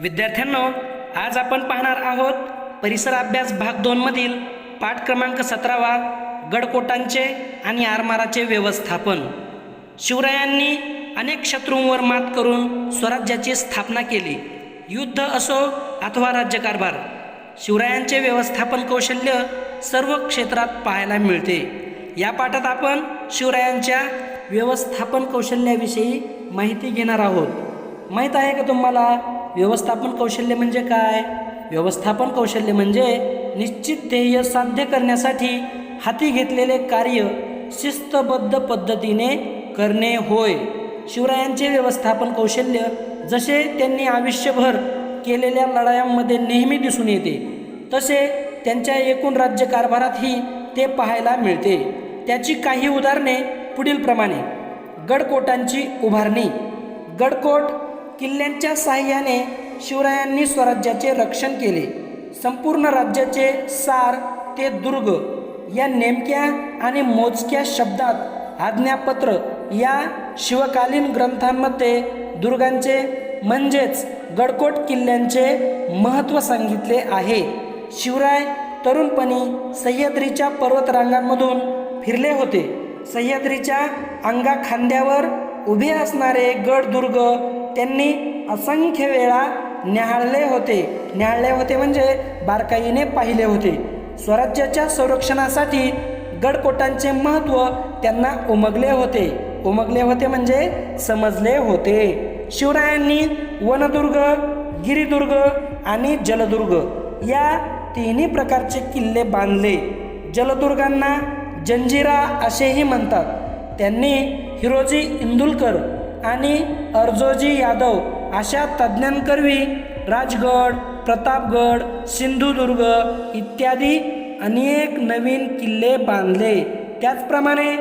विद्यार्थ्यांनो, आज आपण पाहणार आहोत परिसर अभ्यास भाग 2 मधील पाठ क्रमांक 17वा गडकोटांचे आणि आरमाराचे व्यवस्थापन। शिवरायांनी अनेक शत्रूंवर मात करून स्वराज्याची स्थापना केली। युद्ध असो अथवा राज्यकारभार, शिवरायांचे व्यवस्थापन कौशल्य सर्व क्षेत्रात पाहायला मिळते। या पाठात आपण शिवरायांच्या व्यवस्थापन कौशल्याविषयी माहिती घेणार आहोत। माहित आहे का तुम्हाला व्यवस्थापन कौशल्य म्हणजे काय? व्यवस्थापन कौशल्य म्हणजे निश्चित ध्येय साध्य करण्यासाठी हाती घेतलेले कार्य शिस्तबद्ध पद्धतीने करणे होय। शिवरायांचे व्यवस्थापन कौशल्य जसे त्यांनी आयुष्यभर केलेल्या लढायांमध्ये नेहमी दिसून येते, तसे त्यांच्या एकूण राज्यकारभारातही ते पाहायला मिळते। त्याची काही उदाहरणे पुढील प्रमाणे: गडकोटांची उभारणी। गडकोट किल्ल्यांच्या साहाय्याने शिवरायांनी स्वराज्याचे रक्षण केले। संपूर्ण राज्याचे सार ते दुर्ग या नेमक्या आणि मोजक्या शब्दात आज्ञापत्र या शिवकालीन ग्रंथांमध्ये दुर्गांचे म्हणजेच गडकोट किल्ल्यांचे महत्त्व सांगितले आहे। शिवराय तरुणपणी सह्याद्रीच्या पर्वतरांगांमधून फिरले होते। सह्याद्रीच्या अंगाखांद्यावर उभे असणारे गडदुर्ग त्यांनी असंख्य वेळा न्याहाळले होते म्हणजे बारकाईने पाहिले होते। स्वराज्याच्या संरक्षणासाठी गडकोटांचे महत्त्व त्यांना उमगले होते म्हणजे समजले होते। शिवरायांनी वनदुर्ग, गिरिदुर्ग आणि जलदुर्ग या तिन्ही प्रकारचे किल्ले बांधले। जलदुर्गांना जंजिरा असेही म्हणतात। त्यांनी हिरोजी इंदुलकर आणि अर्जोजी यादव अशा तज्ज्ञांकरवी राजगड, प्रतापगड, सिंधुदुर्ग इत्यादी अनेक नवीन किल्ले बांधले। त्याचप्रमाणे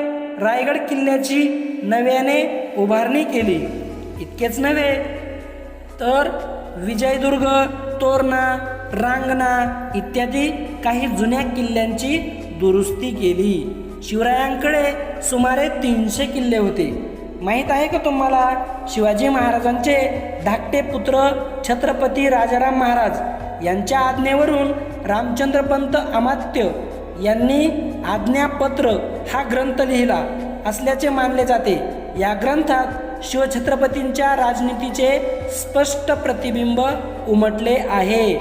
रायगड किल्ल्याची नव्याने उभारणी केली। इतकेच नव्हे तर विजयदुर्ग, तोरणा, रांगणा इत्यादी काही जुन्या किल्ल्यांची दुरुस्ती केली। शिवरायांकडे सुमारे 300 किल्ले होते। माहीत आहे का तुम्हाला शिवाजी महाराजांचे धाकटे पुत्र छत्रपती राजाराम महाराज यांच्या आज्ञेवरून रामचंद्रपंत अमात्य यांनी आज्ञापत्र हा ग्रंथ लिहिला असल्याचे मानले जाते। या ग्रंथात शिवछत्रपतींच्या राजनीतीचे स्पष्ट प्रतिबिंब उमटले आहे।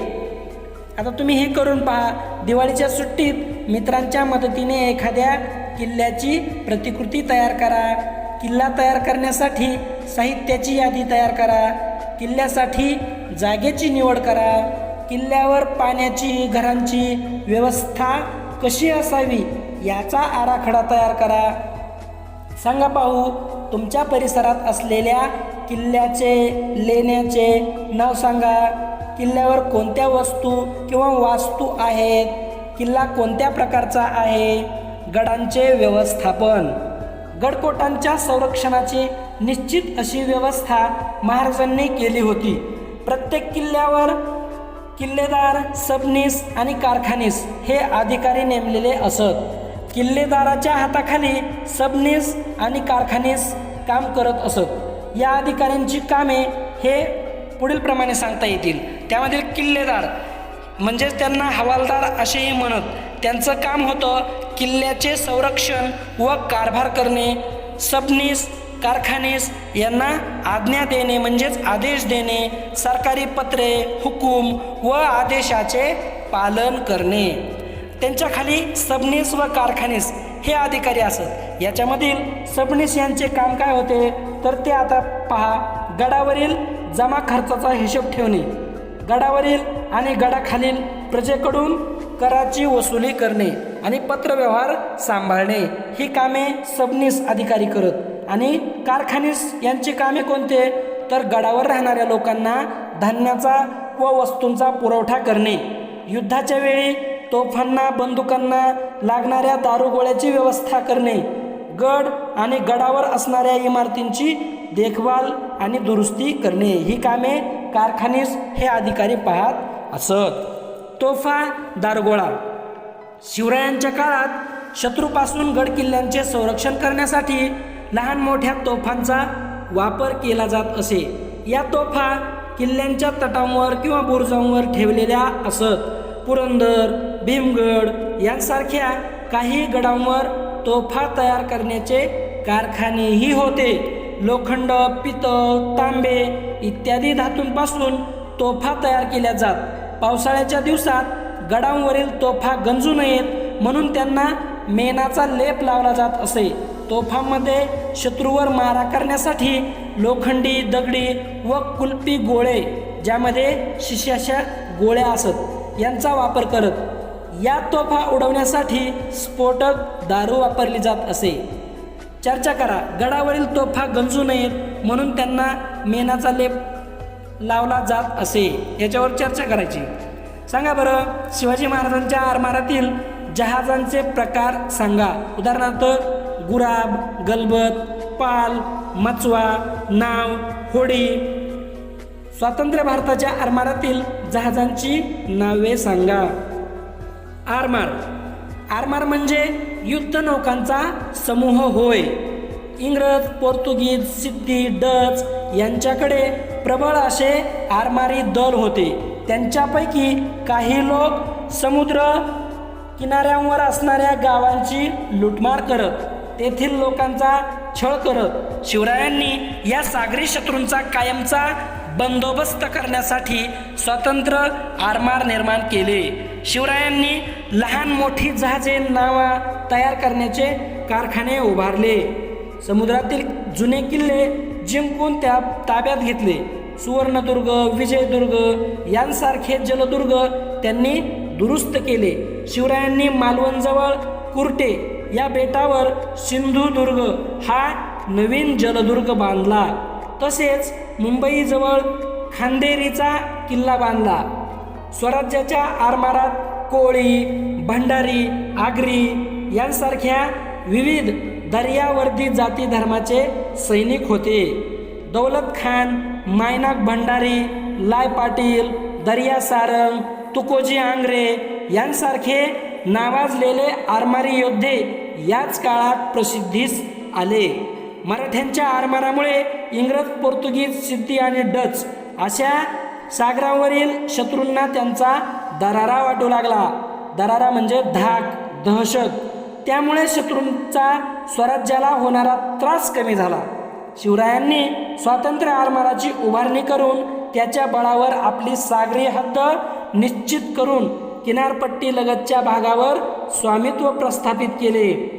आता तुम्ही हे करून पहा। दिवाळीच्या सुट्टीत मित्रांच्या मदतीने एखाद्या किल्ल्याची प्रतिकृती तयार करा। किल्ला तयार करण्यासाठी साहित्याची यादी तयार करा। किल्ल्यासाठी जागेची निवड करा। किल्ल्यावर पाण्याची, घरांची व्यवस्था कशी असावी याचा आराखडा तयार करा। सांगा पाहू, तुमच्या परिसरात असलेल्या किल्ल्याचे, लेण्याचे नाव सांगा। किल्ल्यावर कोणत्या वस्तू किंवा वास्तू आहेत? किल्ला कोणत्या प्रकारचा आहे? गडांचे व्यवस्थापन। गडकोटांच्या संरक्षणाची निश्चित अशी व्यवस्था महाराजांनी केली होती। प्रत्येक किल्ल्यावर किल्लेदार, सबनीस आणि कारखानीस हे अधिकारी नेमलेले असत। किल्लेदाराच्या हाताखाली सबनीस आणि कारखानीस काम करत असत। या अधिकाऱ्यांची कामे हे पुढील प्रमाणे सांगता येतील। त्यामधील किल्लेदार म्हणजेच त्यांना हवालदार असेही म्हणत। त्यांचं काम होतं किल्ल्याचे संरक्षण व कारभार करणे। सबनीस, कारखानीस यांना आज्ञा देणे म्हणजेच आदेश देणे, सरकारी पत्रे, हुकूम व आदेशाचे पालन करणे। त्यांच्या खाली सबनीस व कारखानीस हे अधिकारी असत। याच्यामधील सबनीस यांचे काम काय होते तर ते आता पहा: गडावरील जमा खर्चाचा हिशोब ठेवणे, गडावरील आणि गडाखालील प्रजेकडून कराची वसुली करणे आणि पत्रव्यवहार सांभाळणे ही कामे सबनीस अधिकारी करत। आणि कारखानीस यांची कामे कोणते तर गडावर राहणाऱ्या लोकांना धान्याचा व वस्तूंचा पुरवठा करणे, युद्धाच्या वेळी तोफांना, बंदुकांना लागणाऱ्या दारुगोळ्याची व्यवस्था करणे, गड आणि गडावर असणाऱ्या इमारतींची देखभाल आणि दुरुस्ती करणे ही कामे कारखानीस हे अधिकारी पाहत असत। तोफा, दारुगोळा। शिवरायांच्या काळात शत्रूपासून गड किल्ल्यांचे संरक्षण करण्यासाठी लहान मोठ्या तोफांचा वापर केला जात असे। या तोफा किल्ल्यांच्या तटांवर किंवा बुरुजांवर ठेवलेल्या असत. पुरंदर, भीमगड यांसारख्या काही गडांवर तोफा तयार करण्याचे कारखानेही होते. लोखंड, पितळ, तांबे इत्यादी धातूंपासून तोफा तयार केल्या जात. पावसाळ्याच्या दिवसात गडांवरील तोफा गंजू नयेत म्हणून त्यांना मेणाचा लेप लावला जात असे. तोफांमध्ये शत्रूवर मारा करण्यासाठी लोखंडी, दगडी व कुल्फी गोळे, ज्यामध्ये शिशाच्या गोळ्या असत, यांचा वापर करत. या तोफा उडवण्यासाठी स्फोटक दारू वापरली जात असे. चर्चा करा. गडावरील तोफा गंजू नयेत म्हणून त्यांना मेणाचा लेप लावला जात असे. याच्यावर चर्चा करायची. सांगा बरं, शिवाजी महाराजांच्या आरमारातील जहाजांचे प्रकार सांगा. उदाहरणार्थ गुराब, गलबत, पाल, मचवा, नाव, होडी. स्वातंत्र्य भारताच्या आरमारातील जहाजांची नावे सांगा. आरमार. आरमार म्हणजे युद्ध नौकांचा समूह होय. इंग्रज, पोर्तुगीज, सिद्धी, डच यांच्याकडे प्रबळ असे आरमारी दल होते. त्यांच्यापैकी काही लोक समुद्र किनाऱ्यांवर असणाऱ्या गावांची लुटमार करत, तेथील लोकांचा छळ करत. शिवरायांनी या सागरी शत्रूंचा कायमचा बंदोबस्त करण्यासाठी स्वतंत्र आरमार निर्माण केले. शिवरायांनी लहान मोठी जहाजे, नावा तयार करण्याचे कारखाने उभारले. समुद्रातील जुने किल्ले जिंकून त्या ताब्यात घेतले. सुवर्णदुर्ग, विजयदुर्ग यांसारखे जलदुर्ग त्यांनी दुरुस्त केले. शिवरायांनी मालवणजवळ कुर्टे या बेटावर सिंधुदुर्ग हा नवीन जलदुर्ग बांधला. तसेच मुंबईजवळ खांदेरीचा किल्ला बांधला. स्वराज्याच्या आरमारात कोळी, भंडारी, आगरी यांसारख्या विविध दर्यावर्दी जाती धर्माचे सैनिक होते. दौलत खान, मायनाक भंडारी, लाय पाटील, दर्या सारंग, तुकोजी आंग्रे यांसारखे नावाजलेले आरमारी योद्धे याच काळात प्रसिद्धीस आले. मराठ्यांच्या आरमारामुळे इंग्रज, पोर्तुगीज, सिद्धी आणि डच अशा सागरावरील शत्रूंना त्यांचा दरारा वाटू लागला. दरारा म्हणजे धाक, दहशत. त्यामुळे शत्रूंचा स्वराज्याला होणारा त्रास कमी झाला. शिवरायांनी स्वातंत्र्य आरमाराची उभारणी करून त्याच्या बळावर आपली सागरी हद्द निश्चित करून किनारपट्टी लगतच्या भागावर स्वामित्व प्रस्थापित केले.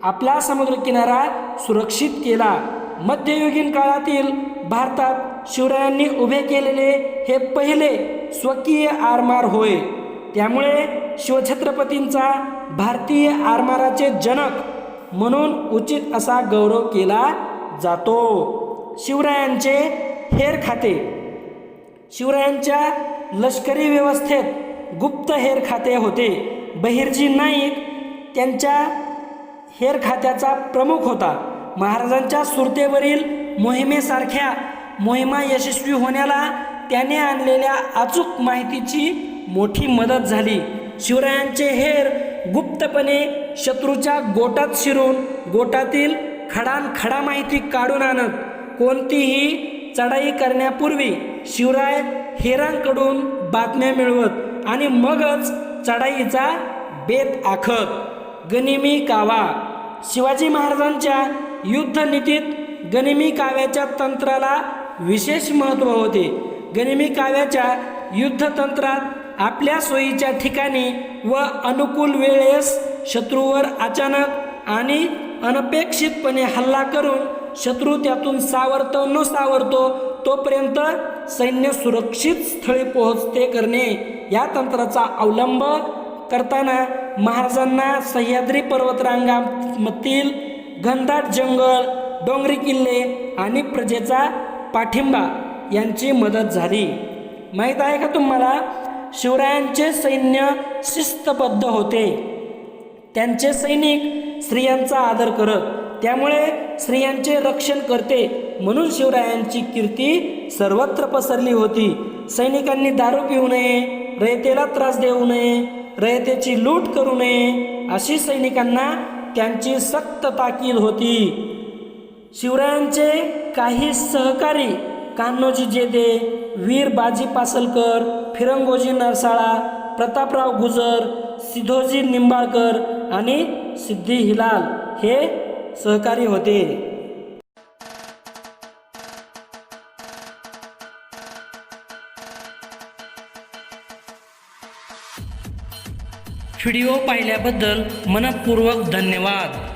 आपला समुद्रकिनारा सुरक्षित केला. मध्ययुगीन काळातील भारतात शिवरायांनी उभे केलेले हे पहिले स्वकीय आरमार होय. त्यामुळे शिवछत्रपतींचा भारतीय आरमाराचे जनक म्हणून उचित असा गौरव केला जातो. शिवरायांचे हेर खाते. शिवरायांच्या लष्करी व्यवस्थेत गुप्त हेर खाते होते. बहिर्जी नाईक त्यांच्या हेर खात्याचा प्रमुख होता. महाराजांच्या सुरतेवरील मोहिमेसारख्या मोहिमा यशस्वी होण्याला त्याने आणलेल्या अचूक माहितीची मोठी मदत झाली. शिवरायांचे हेर गुप्तपणे शत्रूच्या गोटात शिरून गोटातील खडानखडा माहिती काढून आणत. कोणतीही चढाई करण्यापूर्वी शिवराय हेरांकडून बातम्या मिळवत आणि मगच चढाईचा बेत आखत. गनिमी कावा. शिवाजी महाराजांच्या युद्धनीतीत गनिमी काव्याच्या तंत्राला विशेष महत्त्व होते. गनिमी काव्याच्या युद्धतंत्रात आपल्या सोयीच्या ठिकाणी व अनुकूल वेळेस शत्रूवर अचानक आणि अनपेक्षितपणे हल्ला करून शत्रू त्यातून सावरतो न सावरतो तोपर्यंत सैन्य सुरक्षित स्थळी पोहोचते करणे. या तंत्राचा अवलंब करताना महाराजांना सह्याद्री पर्वतरांगामधील घनदाट जंगल, डोंगरी किल्ले आणि प्रजेचा पाठिंबा यांची मदत झाली. माहीत आहे का तुम्हाला, शिवरायांचे सैन्य शिस्तबद्ध होते. त्यांचे सैनिक स्त्रियांचा आदर करत. त्यामुळे स्त्रियांचे रक्षण करते म्हणून शिवरायांची कीर्ती सर्वत्र पसरली होती. सैनिकांनी दारू पिऊ नये, रयतेला त्रास देऊ नये, रयतेची लूट करू नये अशी सैनिकांना त्यांची सक्त ताकीद होती. शिवरायांचे काही सहकारी कान्होजी जेदे, वीर बाजी पासलकर, फिरंगोजी नरसाळा, प्रतापराव गुजर, सिद्धोजी निंबाळकर आणि सिद्धी हिलाल हे सहकारी होते. व्हिडिओ पाहिल्याबद्दल मनपूर्वक धन्यवाद.